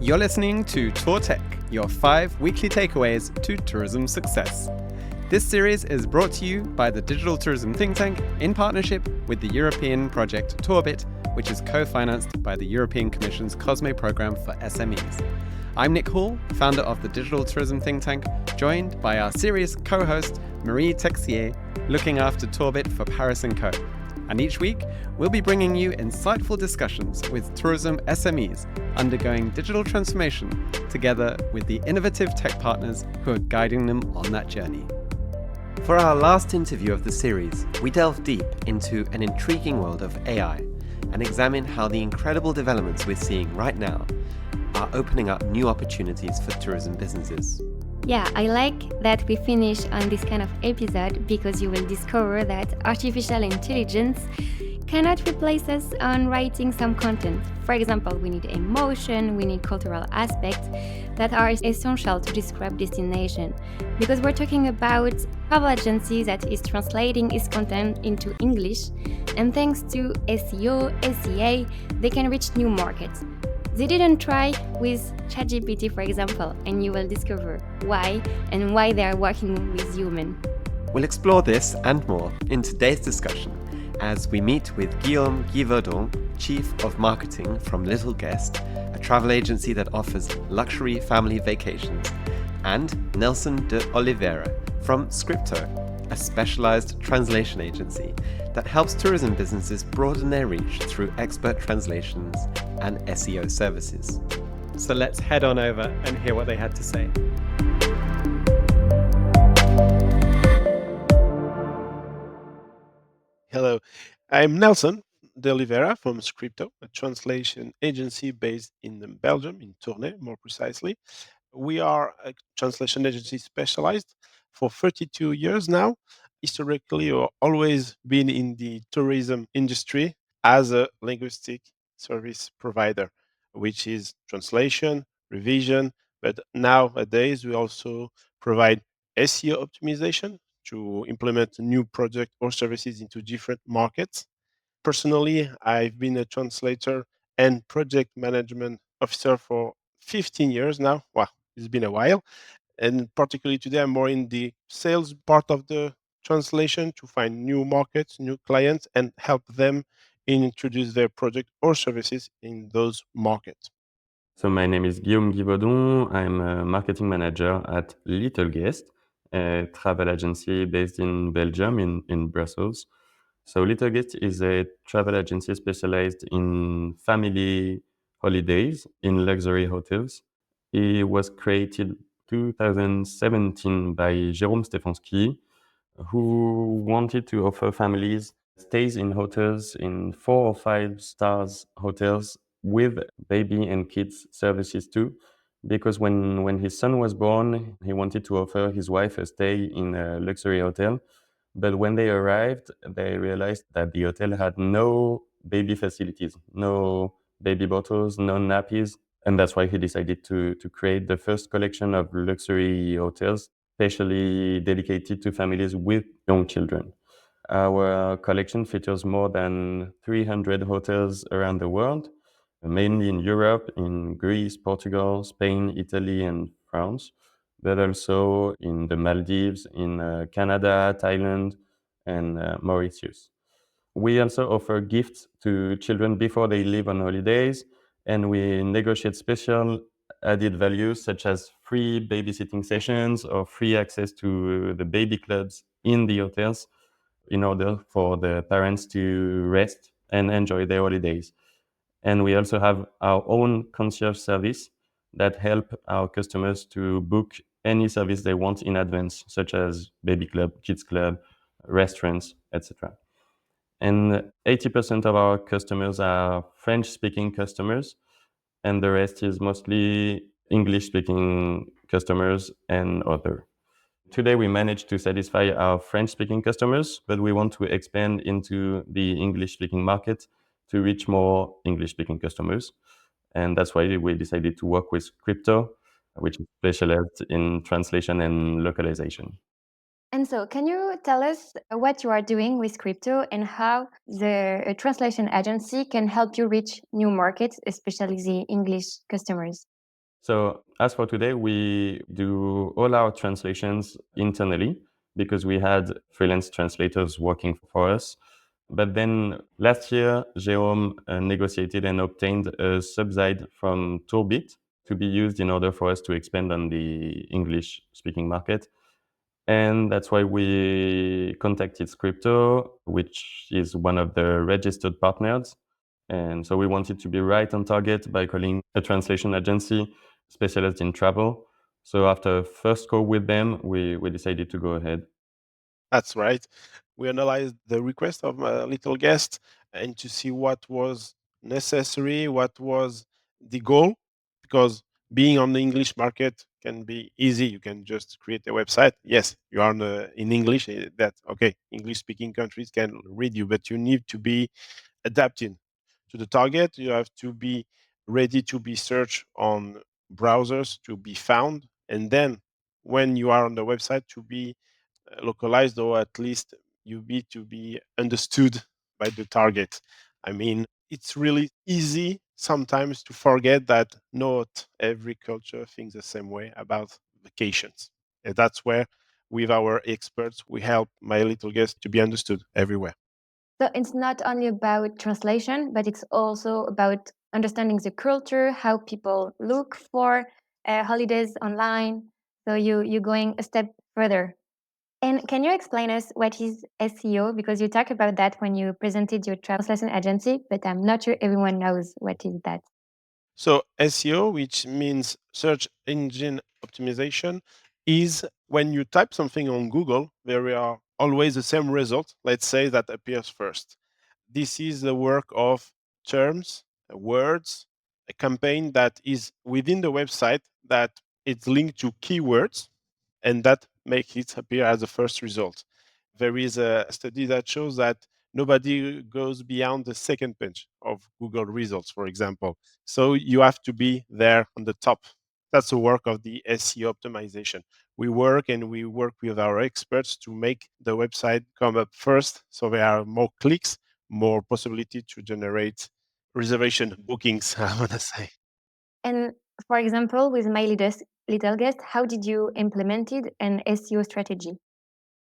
You're listening to Tour Tech, your 5 weekly takeaways to tourism success. This series is brought to you by the digital tourism think tank in partnership with the European project Tourbit, which is co-financed by the European Commission's COSME programme for SMEs. I'm Nick Hall, founder of the digital tourism think tank, joined by our series co-host Marie Texier, looking after Tourbit for Paris & Co. And each week, we'll be bringing you insightful discussions with tourism SMEs undergoing digital transformation together with the innovative tech partners who are guiding them on that journey. For our last interview of the series, we delve deep into an intriguing world of AI and examine how the incredible developments we're seeing right now are opening up new opportunities for tourism businesses. Yeah, I like that we finish on this kind of episode because you will discover that artificial intelligence cannot replace us on writing some content. For example, we need emotion, we need cultural aspects that are essential to describe destination. Because we're talking about travel agency that is translating its content into English, and thanks to SEO, SEA, they can reach new markets. They didn't try with ChatGPT, for example, and you will discover why and why they are working with humans. We'll explore this and more in today's discussion as we meet with Guillaume Guivaudon, Chief of Marketing from Little Guest, a travel agency that offers luxury family vacations, and Nelson de Oliveira from Skripto, a specialized translation agency that helps tourism businesses broaden their reach through expert translations and SEO services. So let's head on over and hear what they had to say. Hello, I'm Nelson de Oliveira from Skripto, a translation agency based in Belgium, in Tournai, more precisely. We are a translation agency specialized for 32 years now. Historically, or always been in the tourism industry as a linguistic service provider, which is translation, revision, but nowadays we also provide SEO optimization to implement new project or services into different markets. Personally, I've been a translator and project management officer for 15 years now. Wow, it's been a while. And particularly today, I'm more in the sales part of the translation to find new markets, new clients, and help them introduce their product or services in those markets. So my name is Guillaume Guivaudon. I'm a marketing manager at Little Guest, a travel agency based in Belgium, in Brussels. So Little Guest is a travel agency specialized in family holidays in luxury hotels. It was created 2017 by Jérôme Stefanski, who wanted to offer families stays in hotels, in 4 or 5 stars hotels, with baby and kids services too. Because when his son was born, he wanted to offer his wife a stay in a luxury hotel. But when they arrived, they realized that the hotel had no baby facilities, no baby bottles, no nappies. And that's why he decided to create the first collection of luxury hotels, specially dedicated to families with young children. Our collection features more than 300 hotels around the world, mainly in Europe, in Greece, Portugal, Spain, Italy, and France, but also in the Maldives, in Canada, Thailand, and Mauritius. We also offer gifts to children before they leave on holidays, and we negotiate special added values such as free babysitting sessions or free access to the baby clubs in the hotels in order for the parents to rest and enjoy their holidays. And we also have our own concierge service that help our customers to book any service they want in advance, such as baby club, kids club, restaurants, etc. And 80% of our customers are French-speaking customers, and the rest is mostly English-speaking customers and other. Today, we managed to satisfy our French-speaking customers, but we want to expand into the English-speaking market to reach more English-speaking customers. And that's why we decided to work with Skripto, which is specialized in translation and localization. And so, can you tell us what you are doing with Skripto and how the translation agency can help you reach new markets, especially the English customers? So as for today, we do all our translations internally because we had freelance translators working for us. But then last year, Jérôme negotiated and obtained a subside from Tourbit to be used in order for us to expand on the English-speaking market. And that's why we contacted Skripto, which is one of the registered partners. And so we wanted to be right on target by calling a translation agency specialized in travel. So after a first call with them, we decided to go ahead. That's right. We analyzed the request of my little guest and to see what was necessary, what was the goal, because being on the English market can be easy. You can just create a website. Yes, you are in English. That okay? English speaking countries can read you, but you need to be adapting to the target. You have to be ready to be searched on browsers to be found, and then when you are on the website to be localized, or at least you need to be understood by the target. I mean, it's really easy sometimes to forget that not every culture thinks the same way about vacations. And that's where, with our experts, we help my little guest to be understood everywhere. So it's not only about translation, but it's also about understanding the culture, how people look for holidays online. So you're going a step further. And can you explain us what is SEO? Because you talked about that when you presented your translation agency, but I'm not sure everyone knows what is that. So SEO, which means search engine optimization, is when you type something on Google, there are always the same result, let's say, that appears first. This is the work of terms, words, a campaign that is within the website that it's linked to keywords and that makes it appear as the first result. There is a study that shows that nobody goes beyond the second page of Google results, for example. So you have to be there on the top. That's the work of the SEO optimization. We work with our experts to make the website come up first. So there are more clicks, more possibility to generate reservation bookings, I want to say. And for example, with my little guest, how did you implement an SEO strategy?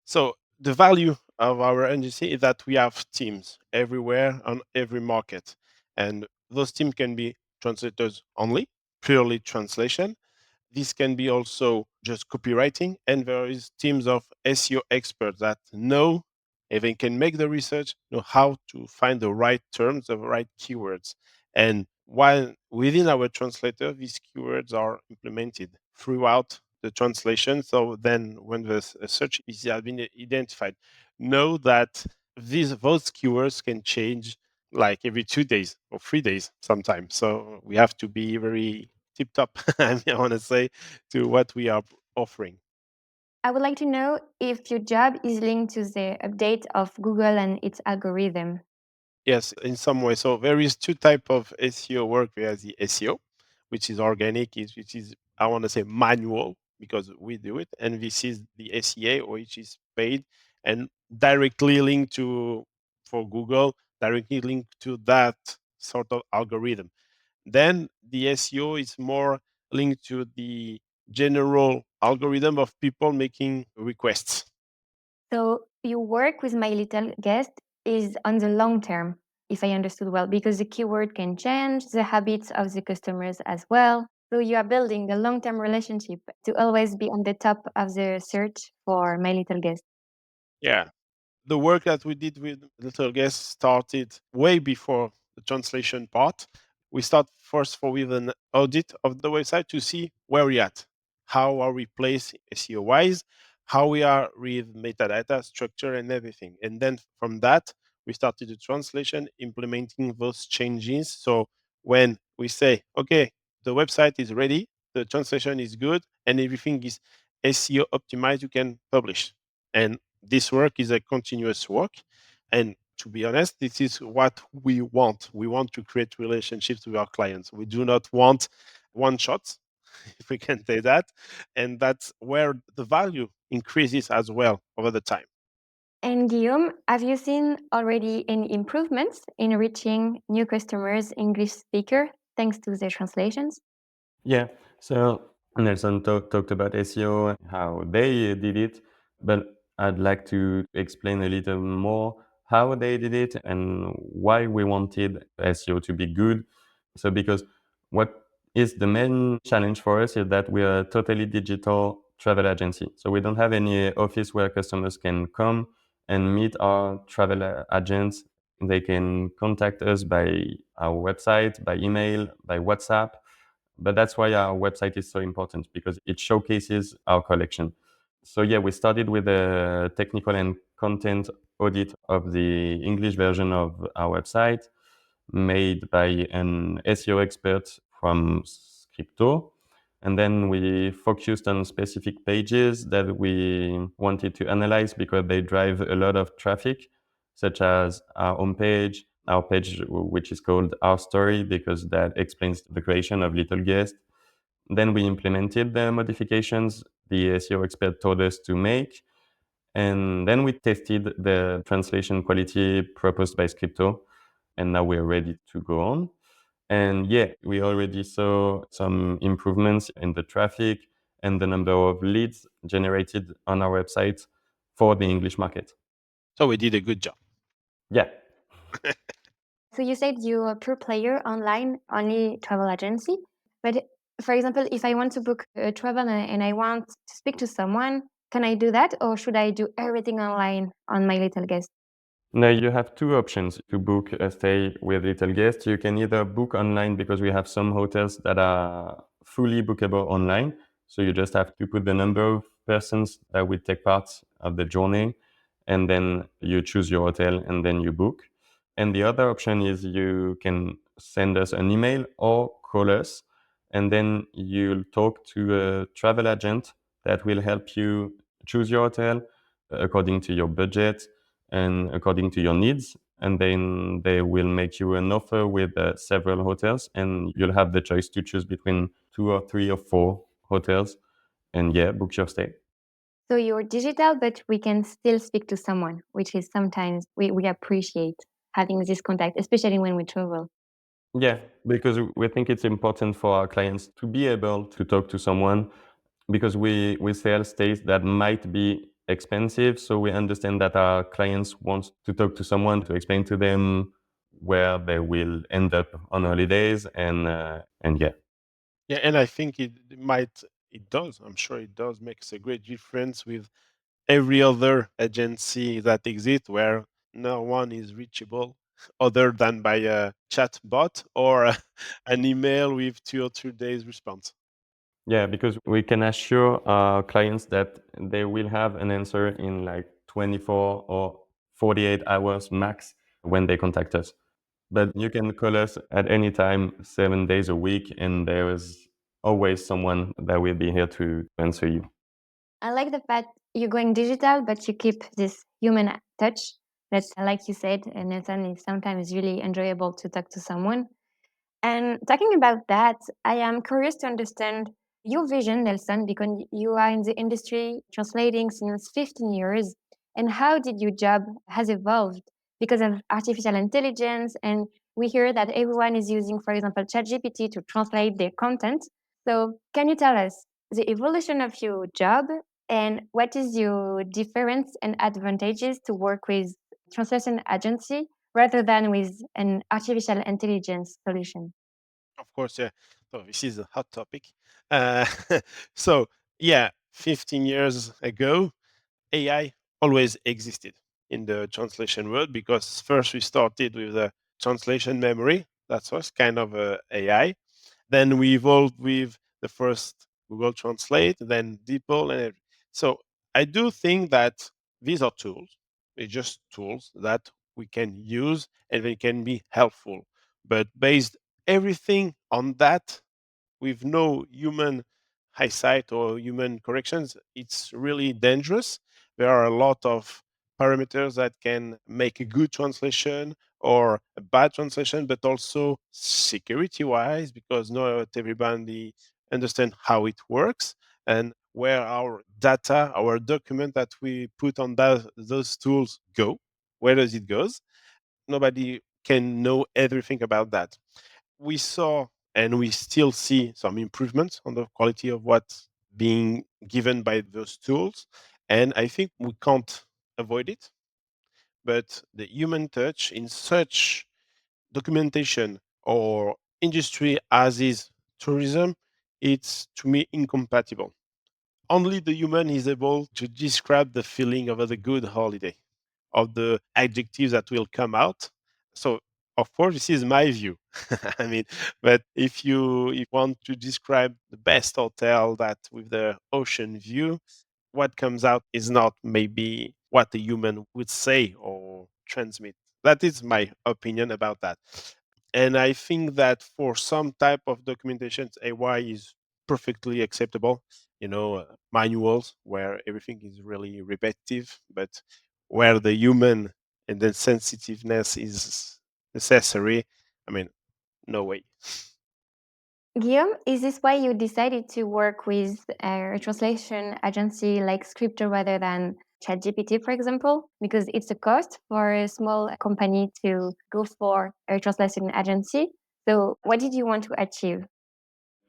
So the value of our agency is that we have teams everywhere on every market, and those teams can be translators only, purely translation. This can be also just copywriting, and there is teams of SEO experts that know if they can make the research, know how to find the right terms, the right keywords. And while within our translator, these keywords are implemented throughout the translation. So then when the search is has been identified, know that those keywords can change like every 2 days or 3 days sometimes. So we have to be very tip top, I want to say, to what we are offering. I would like to know if your job is linked to the update of Google and its algorithm. Yes, in some way. So there is two type of SEO work. There's the SEO, which is organic, which is I want to say manual because we do it, and this is the SEA, which is paid and directly linked to for Google, directly linked to that sort of algorithm. Then the SEO is more linked to the general algorithm of people making requests. So your work with my little guest is on the long term, if I understood well, because the keyword can change, the habits of the customers as well. So you are building a long-term relationship to always be on the top of the search for my little guest. Yeah, the work that we did with little guest started way before the translation part. We start first for with an audit of the website to see where we're at, how are we placed SEO wise, how we are with metadata structure and everything. And then from that, we started the translation, implementing those changes. So when we say, okay, the website is ready, the translation is good, and everything is SEO optimized, you can publish. And this work is a continuous work. And to be honest, this is what we want. We want to create relationships with our clients. We do not want one shots, if we can say that. And that's where the value increases as well over the time. And Guillaume, have you seen already any improvements in reaching new customers, English speaker, thanks to the translations? Yeah. So Nelson talked about SEO, how they did it, but I'd like to explain a little more how they did it and why we wanted SEO to be good. So because what is the main challenge for us is that we are a totally digital travel agency. So we don't have any office where customers can come and meet our travel agents. They can contact us by our website, by email, by WhatsApp. But that's why our website is so important because it showcases our collection. So yeah, we started with a technical and content audit of the English version of our website made by an SEO expert from Skripto. And then we focused on specific pages that we wanted to analyze because they drive a lot of traffic, such as our homepage, our page, which is called Our Story, because that explains the creation of Little Guest. Then we implemented the modifications the SEO expert told us to make. And then we tested the translation quality proposed by Skripto. And now we're ready to go on. And yeah, we already saw some improvements in the traffic and the number of leads generated on our website for the English market. So we did a good job. Yeah. So you said you're a pure player online, only travel agency. But for example, if I want to book a travel and I want to speak to someone, can I do that, or should I do everything online on my little guest? Now you have two options to book a stay with Little Guest. You can either book online because we have some hotels that are fully bookable online. So you just have to put the number of persons that will take part of the journey, and then you choose your hotel and then you book. And the other option is you can send us an email or call us, and then you'll talk to a travel agent that will help you choose your hotel according to your budget and according to your needs. And then they will make you an offer with several hotels, and you'll have the choice to choose between two or three or four hotels. And yeah, book your stay. So you're digital, but we can still speak to someone, which is sometimes we appreciate having this contact, especially when we travel. Yeah, because we think it's important for our clients to be able to talk to someone because we sell stays that might be expensive. So we understand that our clients want to talk to someone to explain to them where they will end up on holidays and yeah. Yeah, and I think it does. I'm sure it does makes a great difference with every other agency that exists where no one is reachable other than by a chat bot or an email with 2 or 3 days response. Yeah, because we can assure our clients that they will have an answer in like 24 or 48 hours max when they contact us. But you can call us at any time, 7 days a week, and there is always someone that will be here to answer you. I like the fact you're going digital, but you keep this human touch. That's like you said, Nathan, is sometimes really enjoyable to talk to someone. And talking about that, I am curious to understand your vision, Nelson, because you are in the industry translating since 15 years. And how did your job has evolved because of artificial intelligence? And we hear that everyone is using, for example, ChatGPT to translate their content. So can you tell us the evolution of your job and what is your difference and advantages to work with translation agency rather than with an artificial intelligence solution? Of course, yeah. So this is a hot topic. Uh, so yeah, 15 years ago, AI always existed in the translation world because first we started with the translation memory. That was kind of a AI. Then we evolved with the first Google Translate, then DeepL, and so I do think that these are tools. They're just tools that we can use and they can be helpful. But based everything on that, with no human eyesight or human corrections, it's really dangerous. There are a lot of parameters that can make a good translation or a bad translation, but also security wise, because not everybody understand how it works and where our data, our document that we put on those tools go, where does it goes? Nobody can know everything about that. We saw and we still see some improvements on the quality of what's being given by those tools. And I think we can't avoid it, but the human touch in such documentation or industry as is tourism, it's to me incompatible. Only the human is able to describe the feeling of a good holiday, of the adjectives that will come out. So, of course, this is my view. I mean, but if you want to describe the best hotel that with the ocean view, what comes out is not maybe what the human would say or transmit. That is my opinion about that. And I think that for some type of documentations, AI is perfectly acceptable. Manuals where everything is really repetitive, but where the human and the sensitiveness is necessary, I mean, no way. Guillaume, is this why you decided to work with a translation agency like Skripto rather than ChatGPT, for example? Because it's a cost for a small company to go for a translation agency. So, what did you want to achieve?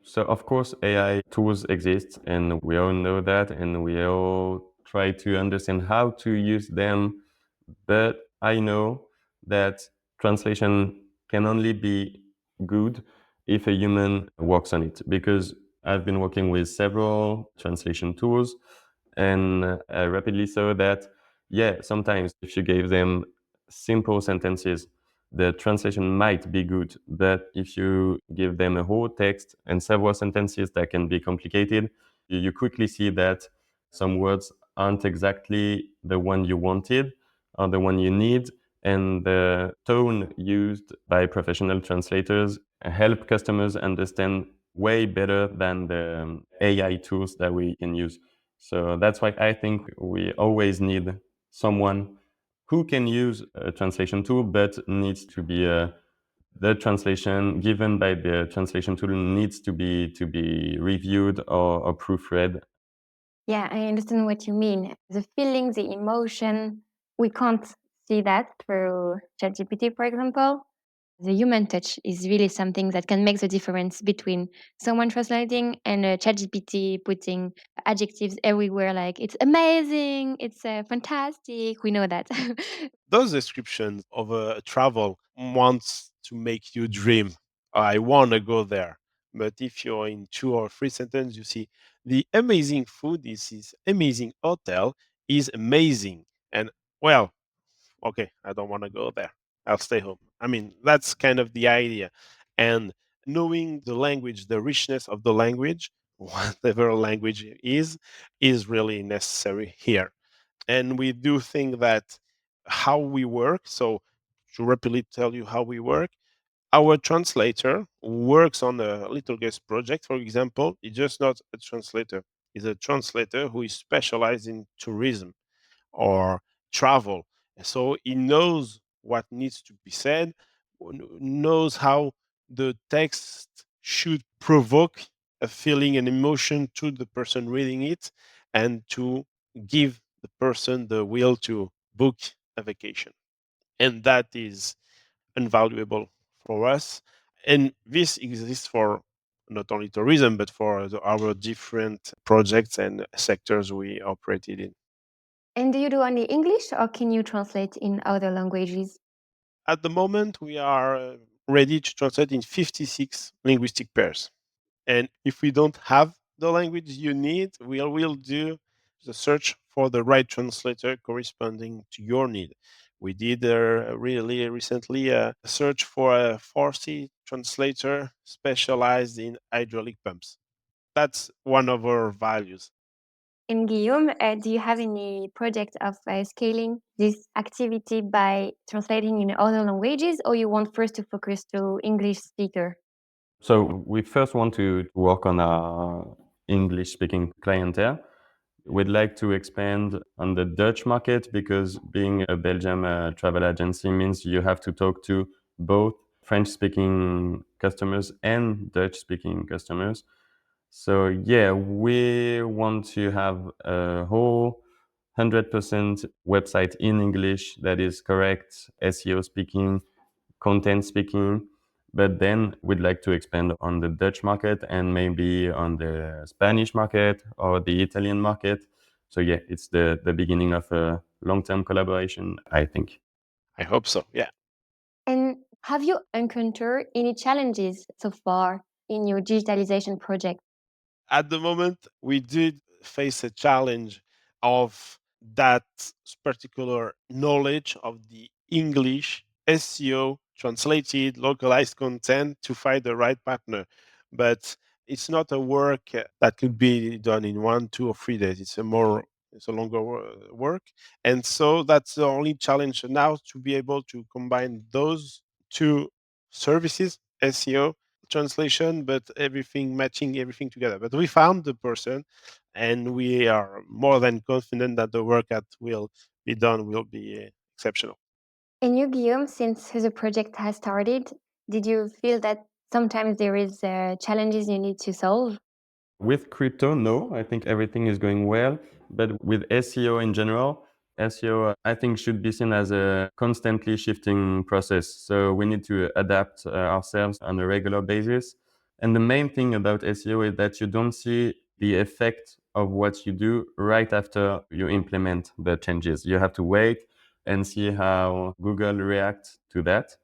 So of course AI tools exist and we all know that and we all try to understand how to use them. But I know that translation can only be good if a human works on it because I've been working with several translation tools and I rapidly saw that, yeah, sometimes if you gave them simple sentences, the translation might be good. But if you give them a whole text and several sentences that can be complicated, you quickly see that some words aren't exactly the one you wanted or the one you need. And the tone used by professional translators help customers understand way better than the AI tools that we can use. So that's why I think we always need someone who can use a translation tool, but needs to be the translation given by the translation tool needs to be reviewed or proofread. Yeah, I understand what you mean. The feeling, the emotion, we can't see that through ChatGPT, for example. The human touch is really something that can make the difference between someone translating and a ChatGPT putting adjectives everywhere, like it's amazing, it's fantastic. We know that. Those descriptions of a travel wants to make you dream. I want to go there. But if you're in 2 or 3 sentences, you see the amazing food, this amazing hotel is amazing. And well, okay, I don't want to go there. I'll stay home. I mean, that's kind of the idea. And knowing the language, the richness of the language, whatever language it is really necessary here. And we do think that how we work, so to rapidly tell you how we work, our translator works on a little guest project, for example. He's just not a translator, he's a translator who is specialized in tourism or travel. So he knows what needs to be said, knows how the text should provoke a feeling and emotion to the person reading it, and to give the person the will to book a vacation. And that is invaluable for us. And this exists for not only tourism, but for our different projects and sectors we operated in. And do you do only English or can you translate in other languages? At the moment, we are ready to translate in 56 linguistic pairs. And if we don't have the language you need, we will do the search for the right translator corresponding to your need. We did really recently a search for a Farsi translator specialized in hydraulic pumps. That's one of our values. And Guillaume, do you have any project of scaling this activity by translating in other languages, or you want first to focus to English speaker? So we first want to work on our English speaking clientele. We'd like to expand on the Dutch market because being a Belgium travel agency means you have to talk to both French speaking customers and Dutch speaking customers. So, yeah, we want to have a whole 100% website in English that is correct, SEO speaking, content speaking, But then we'd like to expand on the Dutch market and maybe on the Spanish market or the Italian market. So yeah, it's the beginning of a long-term collaboration, I think. I hope so. Yeah. And have you encountered any challenges so far in your digitalization project? At the moment, we did face a challenge of that particular knowledge of the English SEO translated localized content to find the right partner. But it's not a work that could be done in 1, 2, or 3 days. It's a longer work. And so that's the only challenge now, to be able to combine those two services, SEO translation, but everything matching everything together. But we found the person, and we are more than confident that the work that will be done will be exceptional. And you, Guillaume, since the project has started, did you feel that sometimes there is challenges you need to solve? With crypto, no, I think everything is going well. But with SEO in general, SEO, I think, should be seen as a constantly shifting process. So we need to adapt ourselves on a regular basis. And the main thing about SEO is that you don't see the effect of what you do right after you implement the changes. You have to wait and see how Google reacts to that.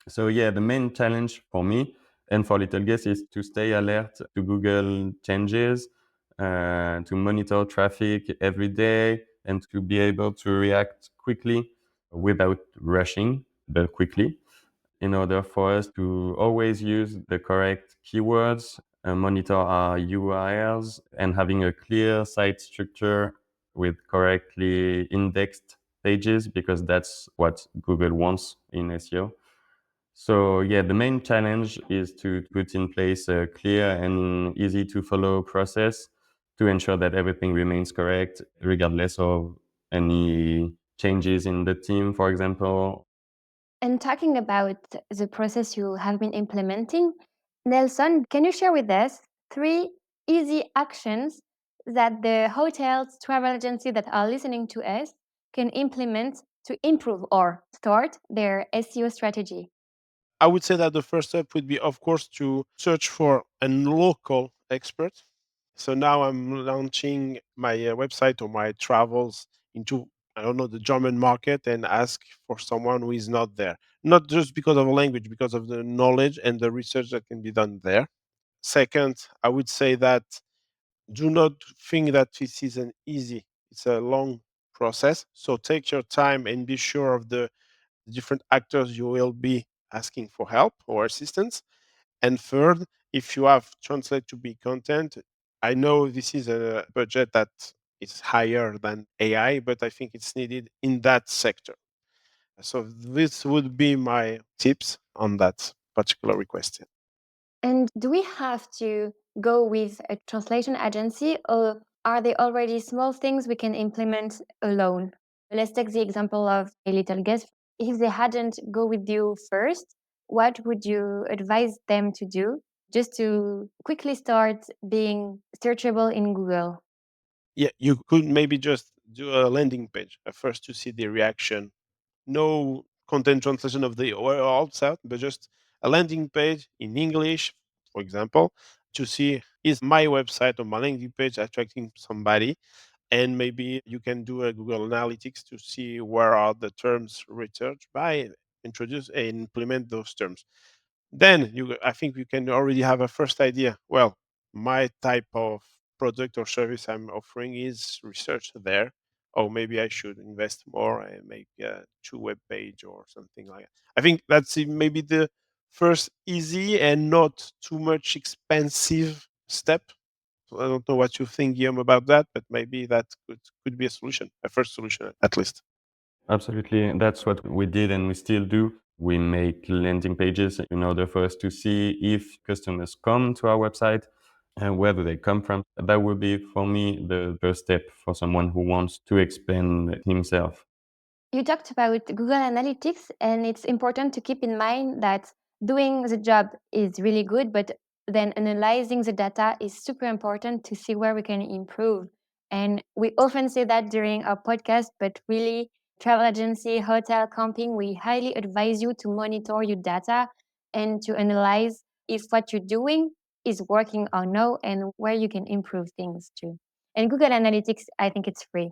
So yeah, the main challenge for me and for Little Guest is to stay alert to Google changes, to monitor traffic every day, and to be able to react quickly without rushing, but quickly, in order for us to always use the correct keywords, monitor our URLs, and having a clear site structure with correctly indexed pages, because that's what Google wants in SEO. So yeah, the main challenge is to put in place a clear and easy to follow process to ensure that everything remains correct, regardless of any changes in the team, for example. And talking about the process you have been implementing, Nelson, can you share with us 3 easy actions that the hotels, travel agency that are listening to us can implement to improve or start their SEO strategy? I would say that the first step would be, of course, to search for a local expert. So now I'm launching my website or my travels into, I don't know, the German market, and ask for someone who is not there. Not just because of the language, because of the knowledge and the research that can be done there. Second, I would say that do not think that this is an easy, it's a long process. So take your time and be sure of the different actors you will be asking for help or assistance. And third, if you have translate to be content, I know this is a budget that is higher than AI, but I think it's needed in that sector. So this would be my tips on that particular request. And do we have to go with a translation agency, or are there already small things we can implement alone? Let's take the example of a little guest. If they hadn't go with you first, what would you advise them to do just to quickly start being searchable in Google? Yeah, you could maybe just do a landing page first to see the reaction. No content translation of the outside, but just a landing page in English, for example, to see, is my website or my landing page attracting somebody. And maybe you can do a Google Analytics to see where are the terms researched by, introduce and implement those terms. Then I think you can already have a first idea. Well, my type of product or service I'm offering is researched there. Or maybe I should invest more and make a two web page or something like that. I think that's maybe the first easy and not too much expensive step. So I don't know what you think, Guillaume, about that, but maybe that could be a solution, a first solution at least. Absolutely. That's what we did and we still do. We make landing pages in order for us to see if customers come to our website and where do they come from. That would be, for me, the first step for someone who wants to expand himself. You talked about Google Analytics, and it's important to keep in mind that doing the job is really good, but then analyzing the data is super important to see where we can improve. And we often say that during our podcast, but really, travel agency, hotel, camping, we highly advise you to monitor your data and to analyze if what you're doing is working or no and where you can improve things too. And Google Analytics, I think it's free.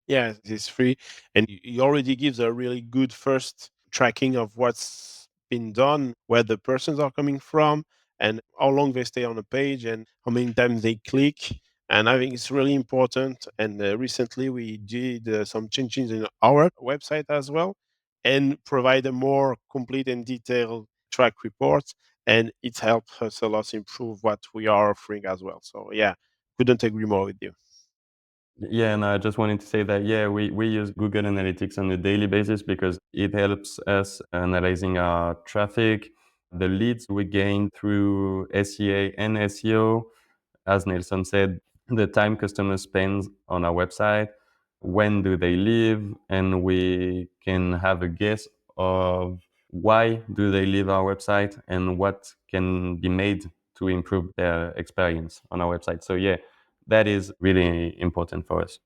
Yeah, it's free, and it already gives a really good first tracking of what's been done, where the persons are coming from, and how long they stay on a page, and how many times they click. And I think it's really important. And recently, we did some changes in our website as well, and provide a more complete and detailed track report. And it helped us a lot improve what we are offering as well. So yeah, couldn't agree more with you. Yeah, and I just wanted to say that, yeah, we use Google Analytics on a daily basis because it helps us analyzing our traffic, the leads we gain through SEA and SEO. As Nelson said, the time customers spend on our website, when do they leave, and we can have a guess of why do they leave our website and what can be made to improve their experience on our website. So yeah, that is really important for us.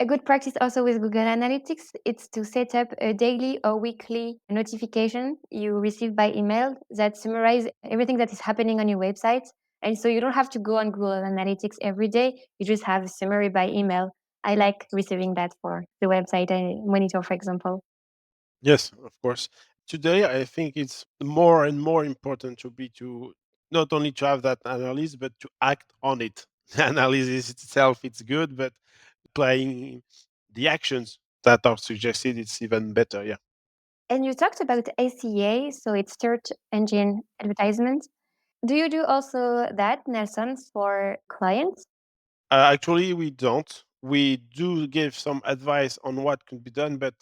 A good practice also with Google Analytics, it's to set up a daily or weekly notification you receive by email that summarize everything that is happening on your website. And so you don't have to go on Google Analytics every day. You just have a summary by email. I like receiving that for the website I monitor, for example. Yes, of course. Today, I think it's more and more important to be to not only to have that analysis, but to act on it. The analysis itself, it's good, but applying the actions that are suggested, it's even better. Yeah. And you talked about SEA, so it's search engine advertisement. Do you do also that, Nelson, for clients? Actually, we don't. We do give some advice on what can be done, but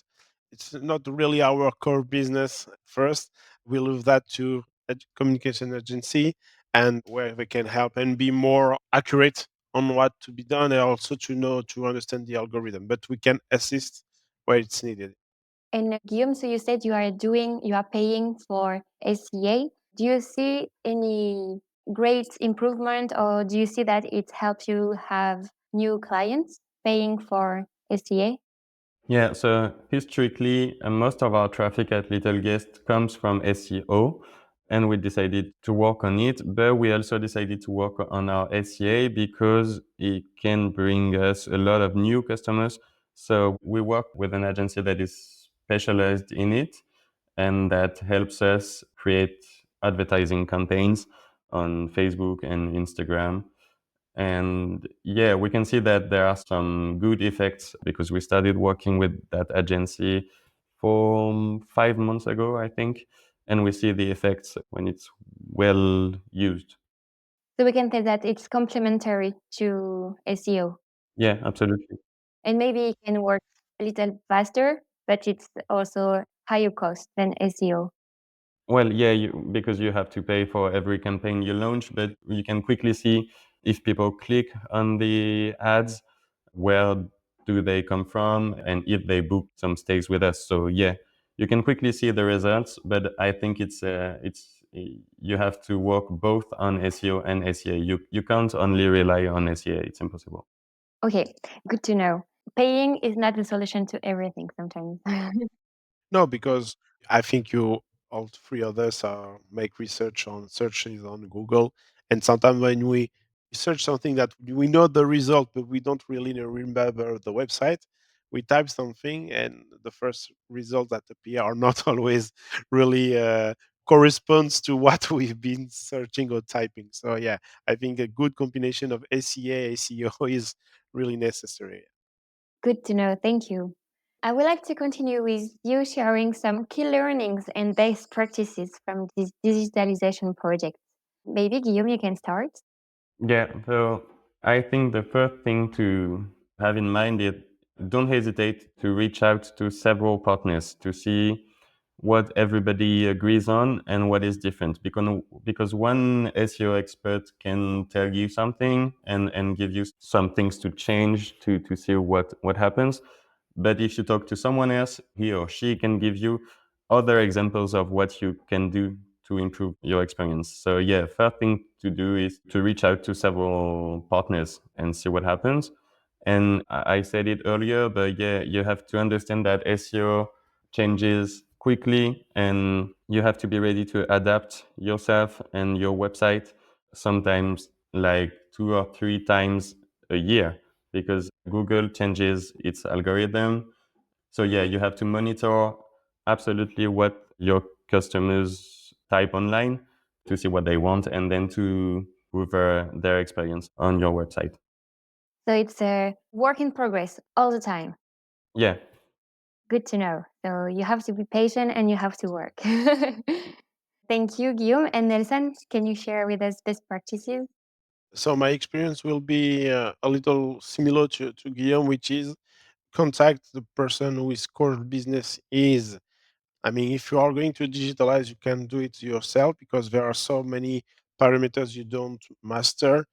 it's not really our core business first. We leave that to a communication agency and where they can help and be more accurate on what to be done and also to know to understand the algorithm. But we can assist where it's needed. And Guillaume, so you said you are paying for SEA. Do you see any great improvement, or do you see that it helps you have new clients paying for SEA? Yeah, so historically, most of our traffic at Little Guest comes from SEO, and we decided to work on it. But we also decided to work on our SEA because it can bring us a lot of new customers. So we work with an agency that is specialized in it and that helps us create advertising campaigns on Facebook and Instagram. And yeah, we can see that there are some good effects because we started working with that agency for 5 months ago, I think. And we see the effects when it's well used. So we can say that it's complementary to SEO, Yeah, absolutely. and maybe it can work a little faster, but it's also higher cost than SEO. Well, yeah, because you have to pay for every campaign you launch, but you can quickly see if people click on the ads, where do they come from, and if they book some stays with us. So yeah, you can quickly see the results, but I think it's you have to work both on SEO and SEA. You can't only rely on SEA. It's impossible. Okay, good to know. Paying is not the solution to everything sometimes. No, because I think you all three of us make research on searches on Google, and sometimes when we search something that we know the result, but we don't really remember the website, we type something, and the first results that appear are not always really corresponds to what we've been searching or typing. So yeah, I think a good combination of SEA SEO is really necessary. Good to know. Thank you. I would like to continue with you sharing some key learnings and best practices from this digitalization project. Maybe Guillaume, you can start. Yeah, so I think the first thing to have in mind is don't hesitate to reach out to several partners to see what everybody agrees on and what is different. Because one SEO expert can tell you something and give you some things to change to see what happens. But if you talk to someone else, he or she can give you other examples of what you can do to improve your experience. So yeah, first thing to do is to reach out to several partners and see what happens. And I said it earlier, but yeah, you have to understand that SEO changes quickly, and you have to be ready to adapt yourself and your website sometimes like 2 or 3 times a year because Google changes its algorithm. So yeah, you have to monitor absolutely what your customers type online to see what they want and then to improve their experience on your website. So it's a work in progress all the time. Yeah. Good to know. So you have to be patient and you have to work. Thank you, Guillaume. And Nelson, can you share with us best practices? So my experience will be a little similar to Guillaume, which is contact the person whose core business is. I mean, if you are going to digitalize, you can do it yourself because there are so many parameters you don't master.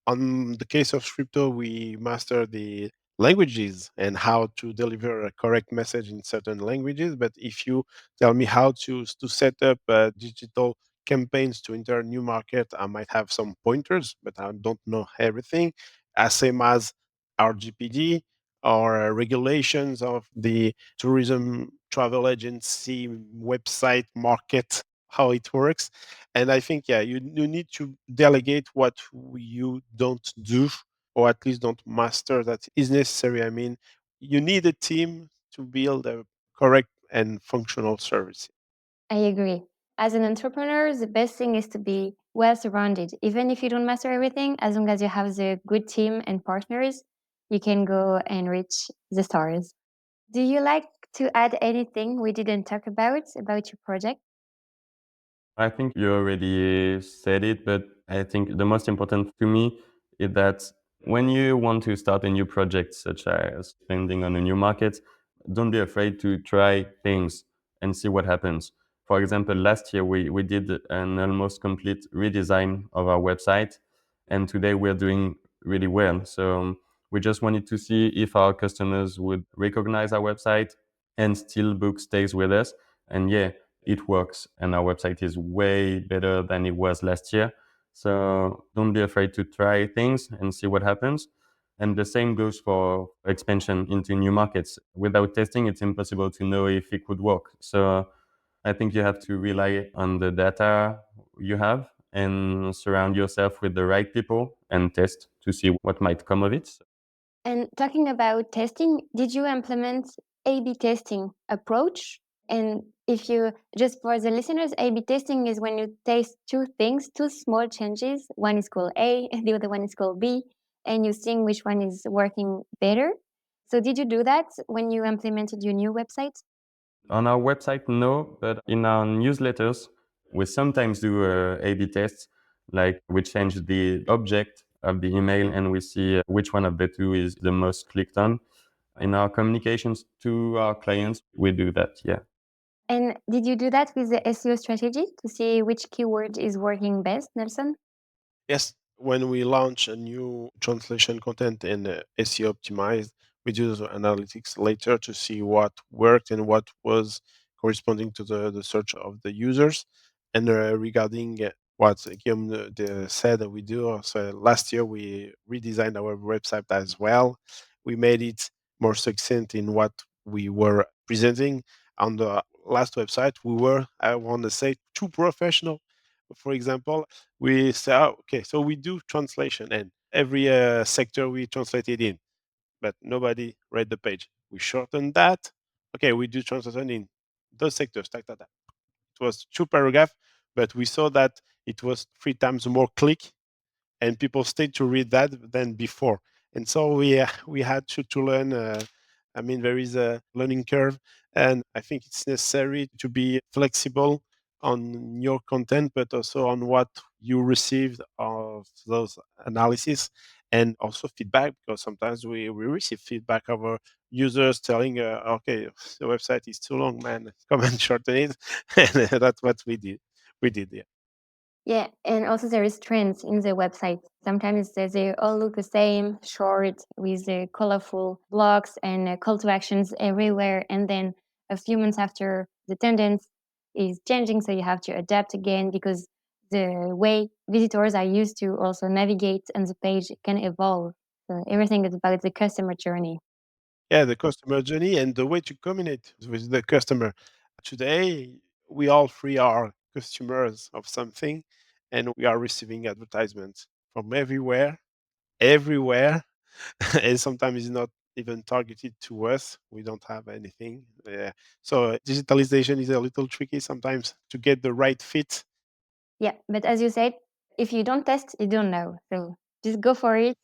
On the case of Skripto, we master the languages and how to deliver a correct message in certain languages. But if you tell me how to set up digital campaigns to enter a new market, I might have some pointers, but I don't know everything. As same as RGPD or regulations of the tourism travel agency website market, how it works. And I think, yeah, you need to delegate what you don't do, or at least don't master, that is necessary. I mean, you need a team to build a correct and functional service. I agree. As an entrepreneur, the best thing is to be well surrounded. Even if you don't master everything, as long as you have the good team and partners, you can go and reach the stars. Do you like to add anything we didn't talk about your project? I think you already said it, but I think the most important to me is that when you want to start a new project, such as spending on a new market, don't be afraid to try things and see what happens. For example, last year we did an almost complete redesign of our website, and today we're doing really well. So we just wanted to see if our customers would recognize our website and still book stays with us. And yeah, it works, and our website is way better than it was last year. So don't be afraid to try things and see what happens. And the same goes for expansion into new markets. Without testing, it's impossible to know if it could work. So I think you have to rely on the data you have and surround yourself with the right people and test to see what might come of it. And talking about testing, did you implement A/B testing approach? And if you just for the listeners, A/B testing is when you test two things, two small changes. One is called A, and the other one is called B, and you see which one is working better. So did you do that when you implemented your new website? On our website, no, but in our newsletters, we sometimes do A/B tests. Like we change the object of the email and we see which one of the two is the most clicked on. In our communications to our clients, we do that. Yeah. And did you do that with the SEO strategy to see which keyword is working best, Nelson? Yes, when we launch a new translation content in SEO optimized, we do the analytics later to see what worked and what was corresponding to the search of the users. And regarding what Guillaume said that we do, so last year we redesigned our website as well. We made it more succinct in what we were presenting. On the last website, we were, I want to say, too professional. For example, we say, oh, okay, so we do translation, and every sector we translated in, but nobody read the page. We shortened that. Okay, we do translation in those sectors. It was 2 paragraph, but we saw that it was 3 times more click, and people stayed to read that than before. And so we had to learn. I mean, there is a learning curve, and I think it's necessary to be flexible on your content, but also on what you received of those analysis, and also feedback, because sometimes we receive feedback of our users telling, okay, the website is too long, man, come and shorten it. And that's what we did. We did, yeah. Yeah, and also there is trends in the website. Sometimes they all look the same, short with the colorful blocks and call to actions everywhere. And then a few months after, the tendency is changing, so you have to adapt again because the way visitors are used to also navigate on the page can evolve. So everything is about the customer journey. Yeah, the customer journey and the way to communicate with the customer. Today, we all three are customers of something, and we are receiving advertisements from everywhere, and sometimes it's not even targeted to us. We don't have anything. Yeah. So digitalization is a little tricky sometimes to get the right fit. Yeah, but as you said, if you don't test, you don't know. So just go for it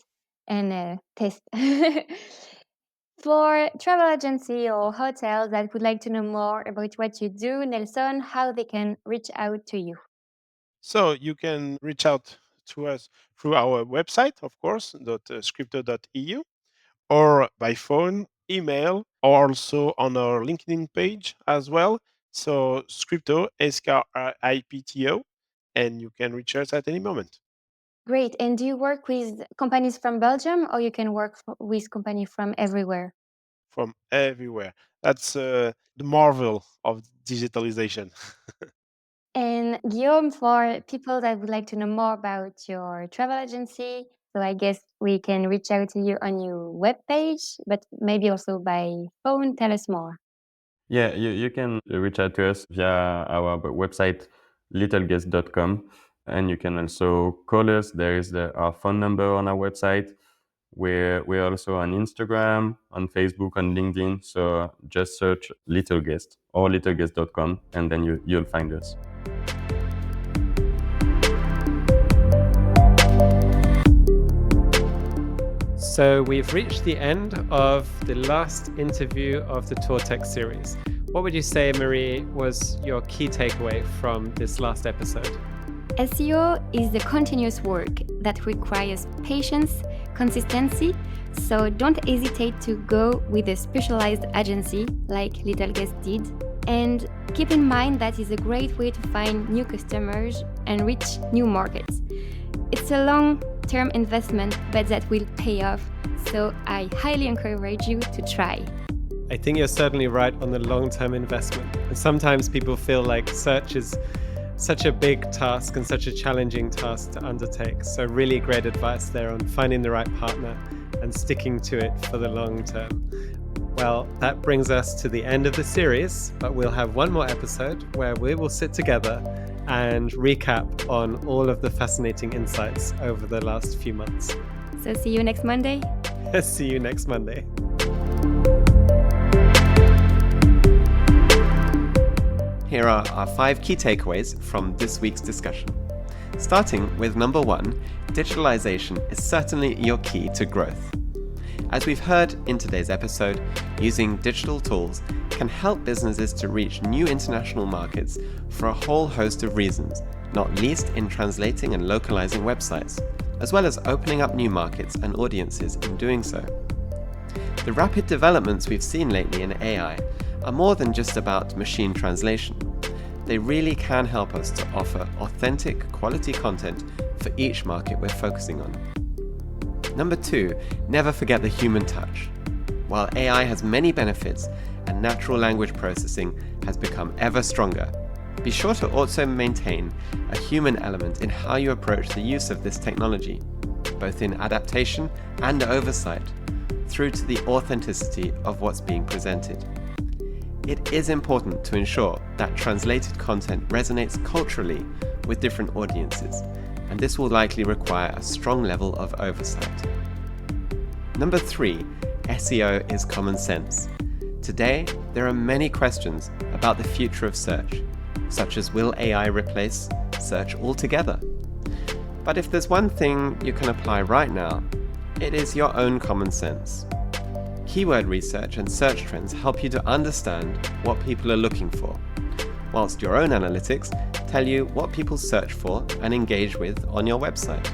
and test. For travel agency or hotels that would like to know more about what you do, Nelson, how they can reach out to you. So you can reach out to us through our website, of course, .skripto.eu, or by phone, email, or also on our LinkedIn page as well. So Skripto, Skripto, and you can reach us at any moment Great. And do you work with companies from Belgium or you can work with companies from everywhere? from everywhere. That's the marvel of digitalization. And Guillaume, for people that would like to know more about your travel agency, so I guess we can reach out to you on your webpage, but maybe also by phone. Tell us more. Yeah, you can reach out to us via our website, littleguest.com. And you can also call us. There is our phone number on our website. We're also on Instagram, on Facebook, on LinkedIn. So just search Little Guest or littleguest.com, and then you'll find us. So we've reached the end of the last interview of the TourTech series. What would you say, Marie, was your key takeaway from this last episode? SEO is the continuous work that requires patience, consistency, so don't hesitate to go with a specialized agency like Little Guest did. And keep in mind that is a great way to find new customers and reach new markets. It's a long-term investment, but that will pay off, so I highly encourage you to try. I think you're certainly right on the long-term investment. And sometimes people feel like search is such a big task and such a challenging task to undertake. So really great advice there on finding the right partner and sticking to it for the long term. Well, that brings us to the end of the series, but we'll have one more episode where we will sit together and recap on all of the fascinating insights over the last few months. So see you next Monday. See you next Monday. Here are our 5 key takeaways from this week's discussion. Starting with number 1, digitalization is certainly your key to growth. As we've heard in today's episode, using digital tools can help businesses to reach new international markets for a whole host of reasons, not least in translating and localizing websites, as well as opening up new markets and audiences in doing so. The rapid developments we've seen lately in AI are more than just about machine translation. They really can help us to offer authentic, quality content for each market we're focusing on. Number 2, never forget the human touch. While AI has many benefits and natural language processing has become ever stronger, be sure to also maintain a human element in how you approach the use of this technology, both in adaptation and oversight, through to the authenticity of what's being presented. It is important to ensure that translated content resonates culturally with different audiences, and this will likely require a strong level of oversight. Number 3, SEO is common sense. Today, there are many questions about the future of search, such as will AI replace search altogether? But if there's one thing you can apply right now, it is your own common sense. Keyword research and search trends help you to understand what people are looking for, whilst your own analytics tell you what people search for and engage with on your website.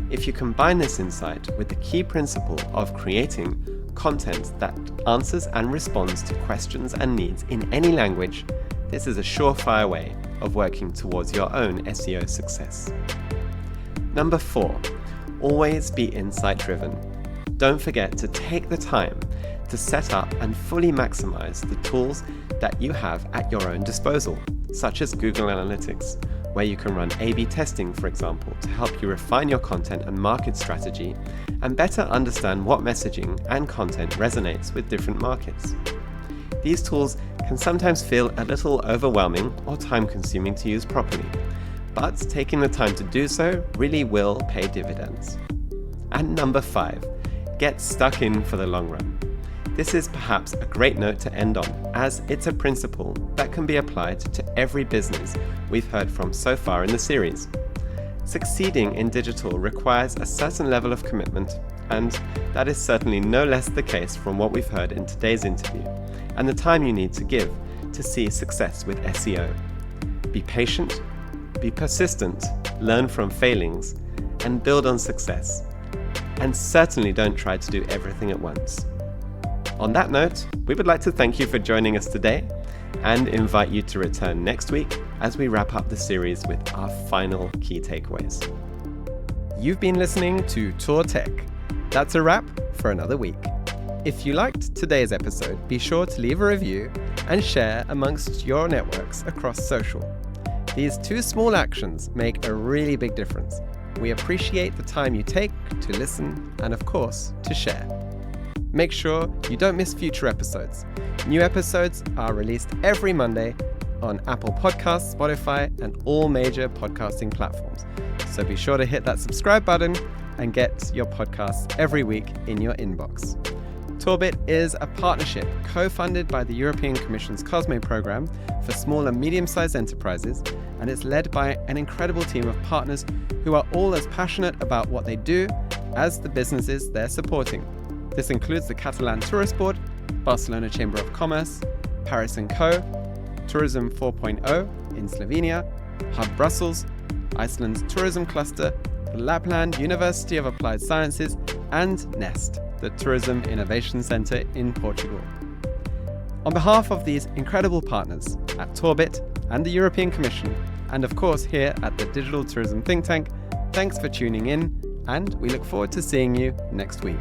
If you combine this insight with the key principle of creating content that answers and responds to questions and needs in any language, this is a surefire way of working towards your own SEO success. Number 4, always be insight-driven. Don't forget to take the time to set up and fully maximize the tools that you have at your own disposal, such as Google Analytics, where you can run A/B testing, for example, to help you refine your content and market strategy and better understand what messaging and content resonates with different markets. These tools can sometimes feel a little overwhelming or time-consuming to use properly, but taking the time to do so really will pay dividends. And number 5, get stuck in for the long run. This is perhaps a great note to end on, as it's a principle that can be applied to every business we've heard from so far in the series. Succeeding in digital requires a certain level of commitment, and that is certainly no less the case from what we've heard in today's interview, and the time you need to give to see success with SEO. Be patient, be persistent, learn from failings, and build on success. And certainly don't try to do everything at once. On that note, we would like to thank you for joining us today and invite you to return next week as we wrap up the series with our final key takeaways. You've been listening to Tour Tech. That's a wrap for another week. If you liked today's episode, be sure to leave a review and share amongst your networks across social. These 2 small actions make a really big difference. We appreciate the time you take to listen and, of course, to share. Make sure you don't miss future episodes. New episodes are released every Monday on Apple Podcasts, Spotify, and all major podcasting platforms. So be sure to hit that subscribe button and get your podcasts every week in your inbox. Tourbit is a partnership co-funded by the European Commission's COSME program for small and medium-sized enterprises, and it's led by an incredible team of partners who are all as passionate about what they do as the businesses they're supporting. This includes the Catalan Tourist Board, Barcelona Chamber of Commerce, Paris & Co, Tourism 4.0 in Slovenia, Hub Brussels, Iceland's tourism cluster, the Lapland University of Applied Sciences, and NEST, the Tourism Innovation Centre in Portugal. On behalf of these incredible partners at Tourbit and the European Commission, and of course here at the Digital Tourism Think Tank, thanks for tuning in, and we look forward to seeing you next week.